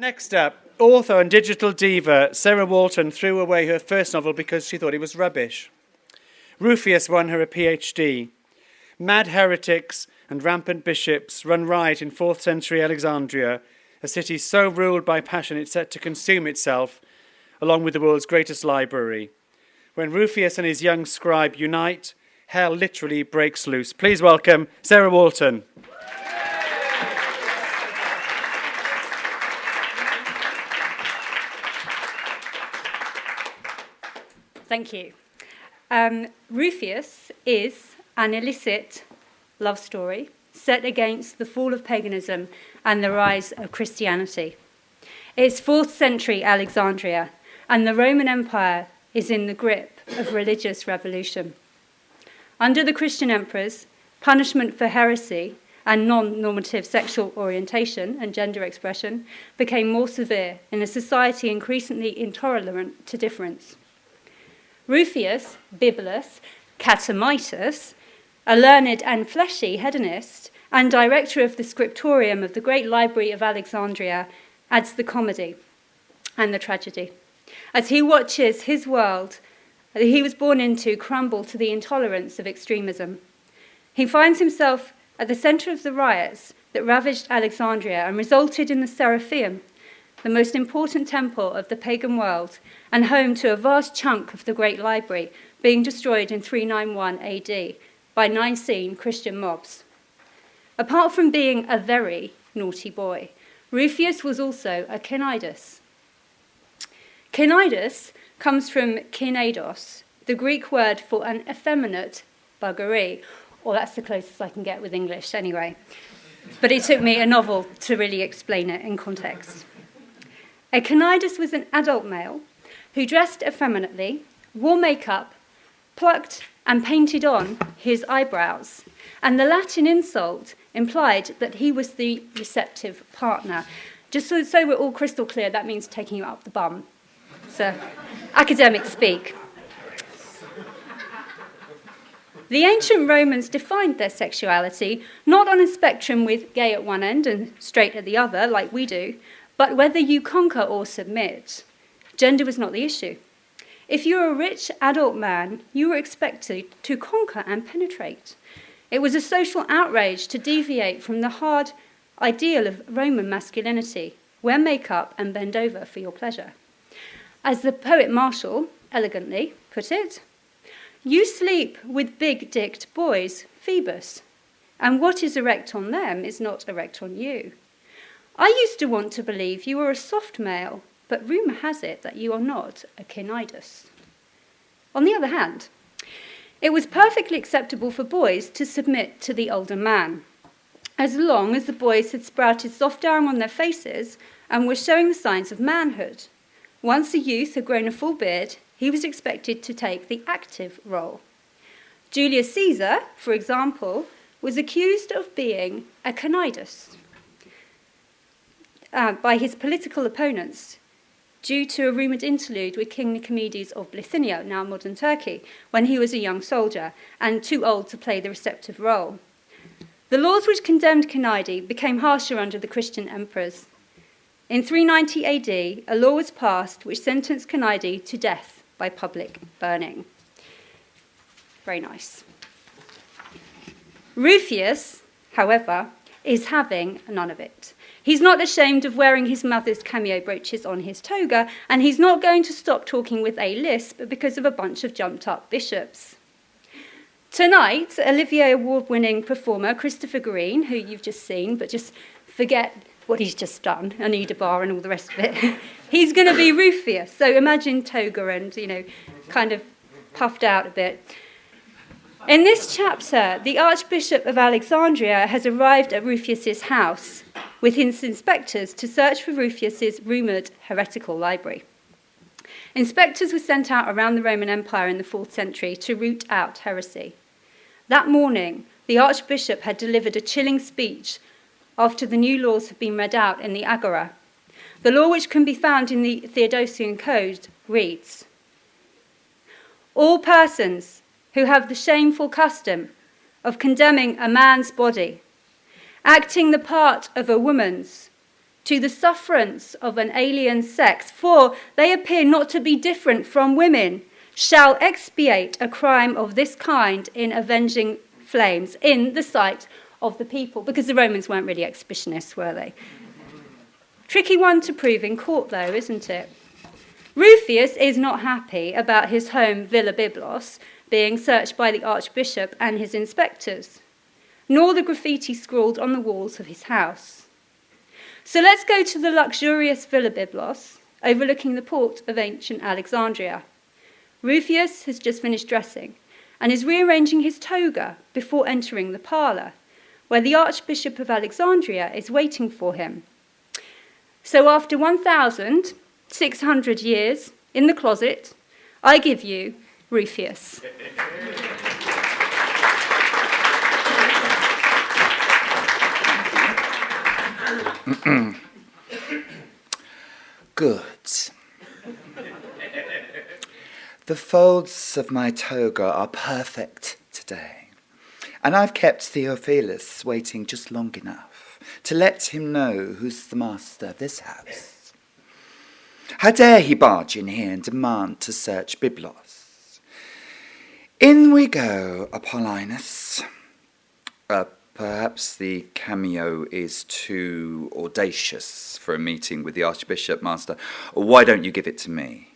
Next up, author and digital diva Sarah Walton threw away her first novel because she thought it was rubbish. Rufius won her a PhD. Mad heretics and rampant bishops run riot in 4th century Alexandria, a city so ruled by passion it's set to consume itself, along with the world's greatest library. When Rufius and his young scribe unite, hell literally breaks loose. Please welcome Sarah Walton. Thank you. Rufius is an illicit love story set against the fall of paganism and the rise of Christianity. It's 4th century Alexandria, and the Roman Empire is in the grip of religious revolution. Under the Christian emperors, punishment for heresy and non-normative sexual orientation and gender expression became more severe in a society increasingly intolerant to difference. Rufius, Bibulus, Catamitus, a learned and fleshy hedonist and director of the scriptorium of the Great Library of Alexandria, adds the comedy and the tragedy as he watches his world that he was born into crumble to the intolerance of extremism. He finds himself at the centre of the riots that ravaged Alexandria and resulted in the Serapeum, the most important temple of the pagan world and home to a vast chunk of the Great Library, being destroyed in 391 AD by Nicene Christian mobs. Apart from being a very naughty boy, Rufius was also a Cnidus. Cnidus comes from kinedos, the Greek word for an effeminate buggery, or that's the closest I can get with English anyway. But it took me a novel to really explain it in context. A Cnidus was an adult male who dressed effeminately, wore makeup, plucked and painted on his eyebrows, and the Latin insult implied that he was the receptive partner. Just so we're all crystal clear, that means taking you up the bum. So, academic speak. The ancient Romans defined their sexuality not on a spectrum with gay at one end and straight at the other, like we do, but whether you conquer or submit. Gender was not the issue. If you were a rich adult man, you were expected to conquer and penetrate. It was a social outrage to deviate from the hard ideal of Roman masculinity, wear makeup and bend over for your pleasure. As the poet Martial elegantly put it, you sleep with big-dicked boys, Phoebus, and what is erect on them is not erect on you. I used to want to believe you were a soft male, but rumour has it that you are not a Cnidus. On the other hand, it was perfectly acceptable for boys to submit to the older man, as long as the boys had sprouted soft down on their faces and were showing the signs of manhood. Once a youth had grown a full beard, he was expected to take the active role. Julius Caesar, for example, was accused of being a Cnidus by his political opponents due to a rumoured interlude with King Nicomedes of Bithynia, now modern Turkey, when he was a young soldier and too old to play the receptive role. The laws which condemned Cnidi became harsher under the Christian emperors. In 390 AD, a law was passed which sentenced Cnidi to death by public burning. Very nice. Rufius, however, is having none of it. He's not ashamed of wearing his mother's cameo brooches on his toga, and he's not going to stop talking with a lisp because of a bunch of jumped-up bishops. Tonight, Olivier Award-winning performer Christopher Green, who you've just seen, but just forget what he's just done, Anita Bar and all the rest of it, he's going to be Rufius. So imagine toga and, kind of puffed out a bit. In this chapter, the Archbishop of Alexandria has arrived at Rufius's house with his inspectors to search for Rufius's rumoured heretical library. Inspectors were sent out around the Roman Empire in the 4th century to root out heresy. That morning, the Archbishop had delivered a chilling speech after the new laws had been read out in the Agora. The law, which can be found in the Theodosian Code, reads, "All persons who have the shameful custom of condemning a man's body, acting the part of a woman's, to the sufferance of an alien sex, for they appear not to be different from women, shall expiate a crime of this kind in avenging flames in the sight of the people. Because the Romans weren't really exhibitionists, were they? Tricky one to prove in court, though, isn't it? Rufius is not happy about his home, Villa Byblos, being searched by the Archbishop and his inspectors, nor the graffiti scrawled on the walls of his house. So let's go to the luxurious Villa Byblos, overlooking the port of ancient Alexandria. Rufius has just finished dressing and is rearranging his toga before entering the parlour, where the Archbishop of Alexandria is waiting for him. So after 1,600 years in the closet, I give you Rufius. Good. The folds of my toga are perfect today, and I've kept Theophilus waiting just long enough to let him know who's the master of this house. How dare he barge in here and demand to search Byblos? In we go, Apollinus. Perhaps the cameo is too audacious for a meeting with the Archbishop, Master. Why don't you give it to me?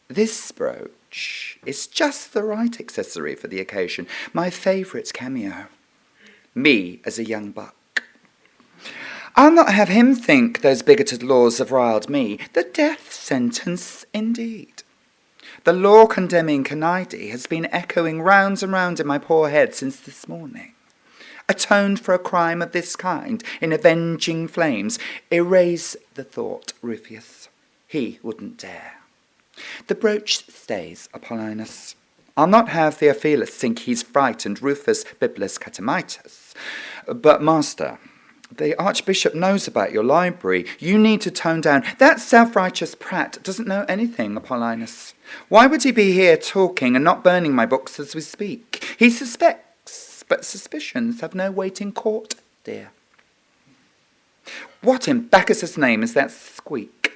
This brooch is just the right accessory for the occasion. My favourite cameo. Me as a young buck. I'll not have him think those bigoted laws have riled me. The death sentence, indeed. The law condemning canidae has been echoing round and round in my poor head since this morning. Atoned for a crime of this kind in avenging flames. Erase the thought, Rufius. He wouldn't dare. The brooch stays, Apollinus. I'll not have Theophilus think he's frightened Rufus Bibulus Catamitus. But, Master, the Archbishop knows about your library. You need to tone down. That self-righteous prat doesn't know anything, Apollinus. Why would he be here talking and not burning my books as we speak? He suspects, but suspicions have no weight in court, dear. What in Bacchus's name is that squeak?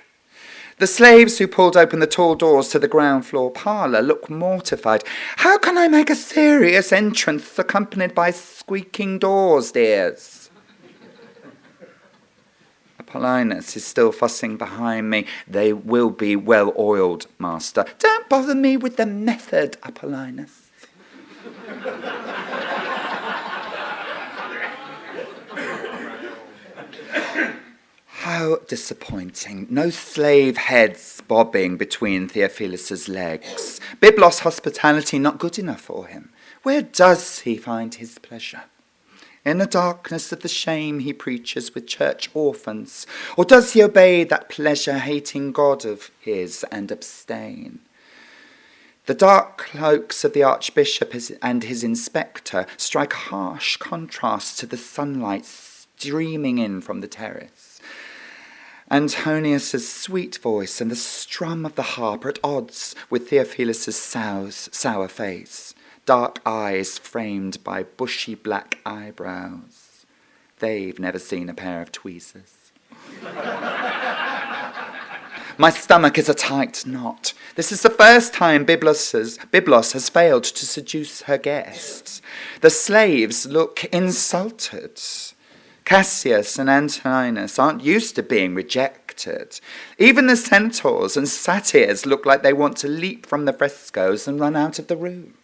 The slaves who pulled open the tall doors to the ground floor parlour look mortified. How can I make a serious entrance accompanied by squeaking doors, dears? Apollinus is still fussing behind me. They will be well oiled, Master. Don't bother me with the method, Apollinus. How disappointing. No slave heads bobbing between Theophilus's legs. Byblos hospitality not good enough for him. Where does he find his pleasure? In the darkness of the shame he preaches with church orphans? Or does he obey that pleasure-hating God of his and abstain? The dark cloaks of the Archbishop and his inspector strike a harsh contrast to the sunlight streaming in from the terrace. Antonius's sweet voice and the strum of the harp are at odds with Theophilus's sour face, dark eyes framed by bushy black eyebrows. They've never seen a pair of tweezers. My stomach is a tight knot. This is the first time Byblos has failed to seduce her guests. The slaves look insulted. Cassius and Antoninus aren't used to being rejected. Even the centaurs and satyrs look like they want to leap from the frescoes and run out of the room.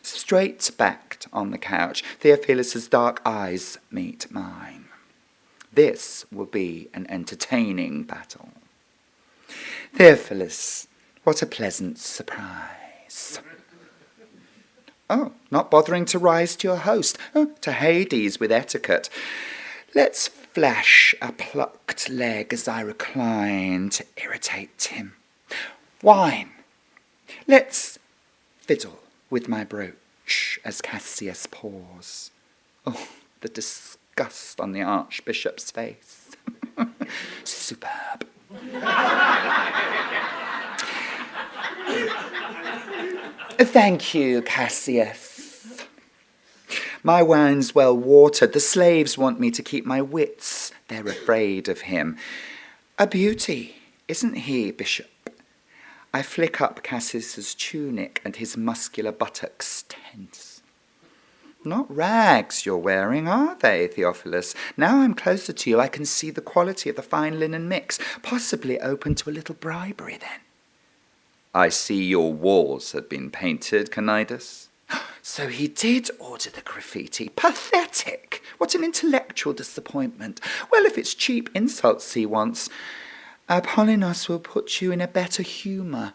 Straight-backed on the couch, Theophilus's dark eyes meet mine. This will be an entertaining battle. Theophilus, what a pleasant surprise. Oh, not bothering to rise to your host. Oh, to Hades with etiquette. Let's flash a plucked leg as I recline to irritate him. Wine. Let's fiddle with my brooch as Cassius pours. Oh, the disgust on the Archbishop's face. Superb. Thank you, Cassius. My wine's well watered. The slaves want me to keep my wits They're afraid of him. A beauty, isn't he, Bishop? I flick up Cassius's tunic and his muscular buttocks tense. Not rags you're wearing, are they, Theophilus? Now I'm closer to you, I can see the quality of the fine linen mix, possibly open to a little bribery then. I see your walls had been painted, Canidas. So he did order the graffiti. Pathetic! What an intellectual disappointment. Well, if it's cheap insults he wants, Apollonios will put you in a better humour,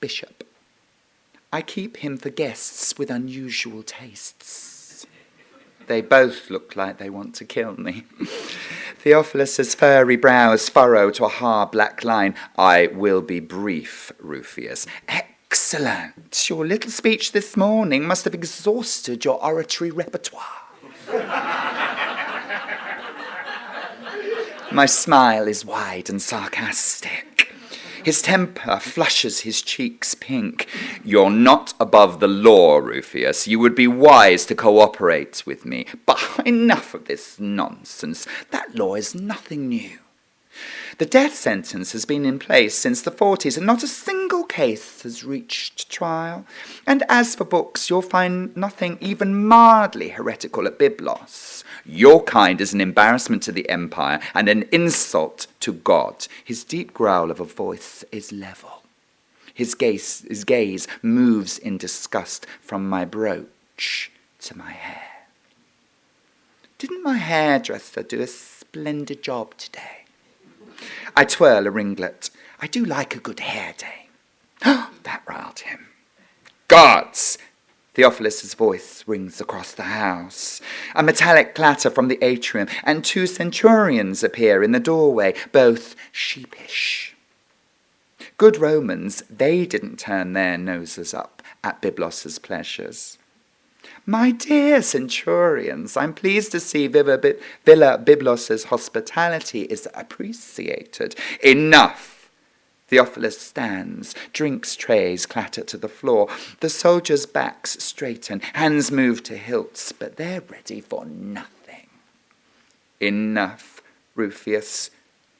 Bishop. I keep him for guests with unusual tastes. They both look like they want to kill me. Theophilus's furry brows furrow to a hard black line. I will be brief, Rufius. Excellent. Your little speech this morning must have exhausted your oratory repertoire. My smile is wide and sarcastic. His temper flushes his cheeks pink. You're not above the law, Rufius. You would be wise to cooperate with me. But enough of this nonsense. That law is nothing new. The death sentence has been in place since the 40s, and not a single case has reached trial. And as for books, you'll find nothing even mildly heretical at Byblos. Your kind is an embarrassment to the empire and an insult to God. His deep growl of a voice is level. His gaze moves in disgust from my brooch to my hair. Didn't my hairdresser do a splendid job today? I twirl a ringlet. I do like a good hair day. That riled him. Guards! Theophilus' voice rings across the house. A metallic clatter from the atrium, and 2 centurions appear in the doorway, both sheepish. Good Romans, they didn't turn their noses up at Byblos' pleasures. My dear centurions, I'm pleased to see Villa Byblos' hospitality is appreciated. Enough! Theophilus stands, drinks trays clatter to the floor. The soldiers' backs straighten, hands move to hilts, but they're ready for nothing. Enough, Rufius.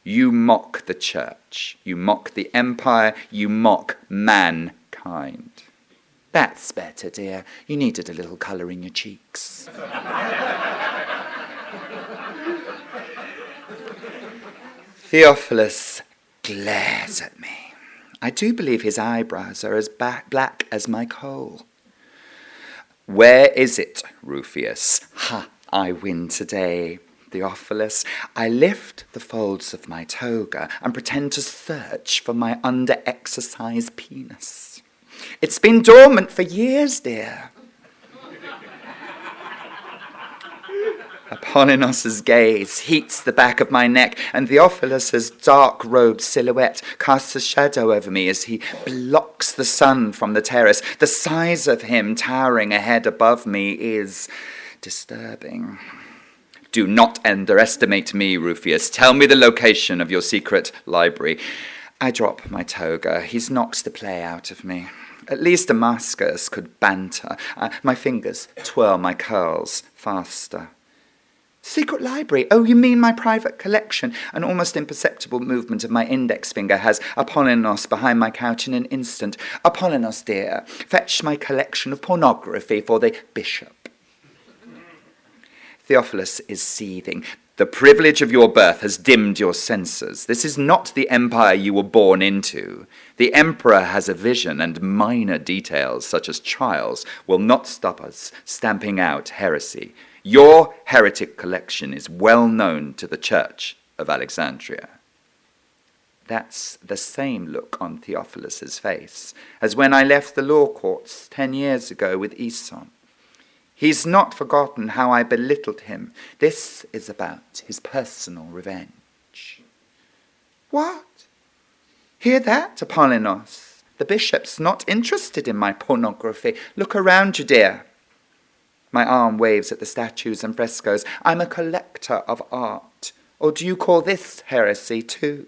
You mock the church, you mock the empire, you mock mankind. That's better, dear. You needed a little colour in your cheeks. Theophilus glares at me. I do believe his eyebrows are as black as my coal. Where is it, Rufius? Ha, I win today, Theophilus. I lift the folds of my toga and pretend to search for my under-exercised penis. It's been dormant for years, dear. Apollonios' gaze heats the back of my neck, and Theophilus' dark-robed silhouette casts a shadow over me as he blocks the sun from the terrace. The size of him towering ahead above me is disturbing. Do not underestimate me, Rufius. Tell me the location of your secret library. I drop my toga. He's knocked the play out of me. At least Damascus could banter. My fingers twirl my curls faster. Secret library? Oh, you mean my private collection? An almost imperceptible movement of my index finger has Apollonios behind my couch in an instant. Apollonios, dear, fetch my collection of pornography for the bishop. Theophilus is seething. The privilege of your birth has dimmed your senses. This is not the empire you were born into. The emperor has a vision, and minor details, such as trials, will not stop us stamping out heresy. Your heretic collection is well known to the Church of Alexandria. That's the same look on Theophilus' face as when I left the law courts 10 years ago with Aeson. He's not forgotten how I belittled him. This is about his personal revenge. What? Hear that, Apollonios? The bishop's not interested in my pornography. Look around you, dear. My arm waves at the statues and frescoes. I'm a collector of art. Or do you call this heresy too?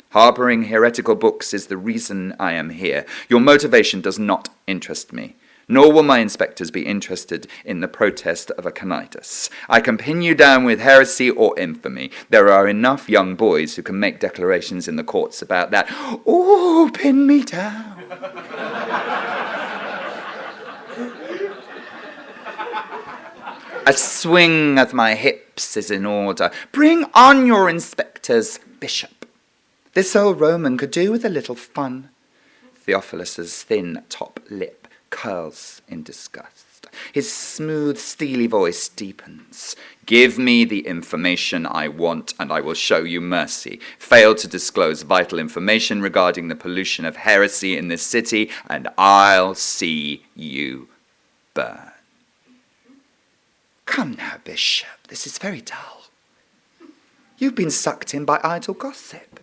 Harbouring heretical books is the reason I am here. Your motivation does not interest me. Nor will my inspectors be interested in the protest of a canitus. I can pin you down with heresy or infamy. There are enough young boys who can make declarations in the courts about that. Oh, pin me down. A swing of my hips is in order. Bring on your inspectors, Bishop. This old Roman could do with a little fun. Theophilus's thin top lip curls in disgust. His smooth, steely voice deepens. Give me the information I want, and I will show you mercy. Fail to disclose vital information regarding the pollution of heresy in this city, and I'll see you burn. Come now, Bishop, this is very dull. You've been sucked in by idle gossip.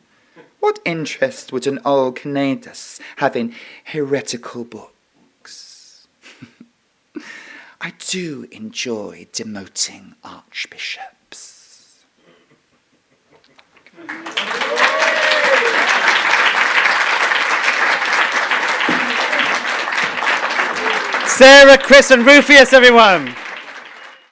What interest would an old Canadas have in heretical books? I do enjoy demoting archbishops. Sarah, Chris and Rufius, everyone.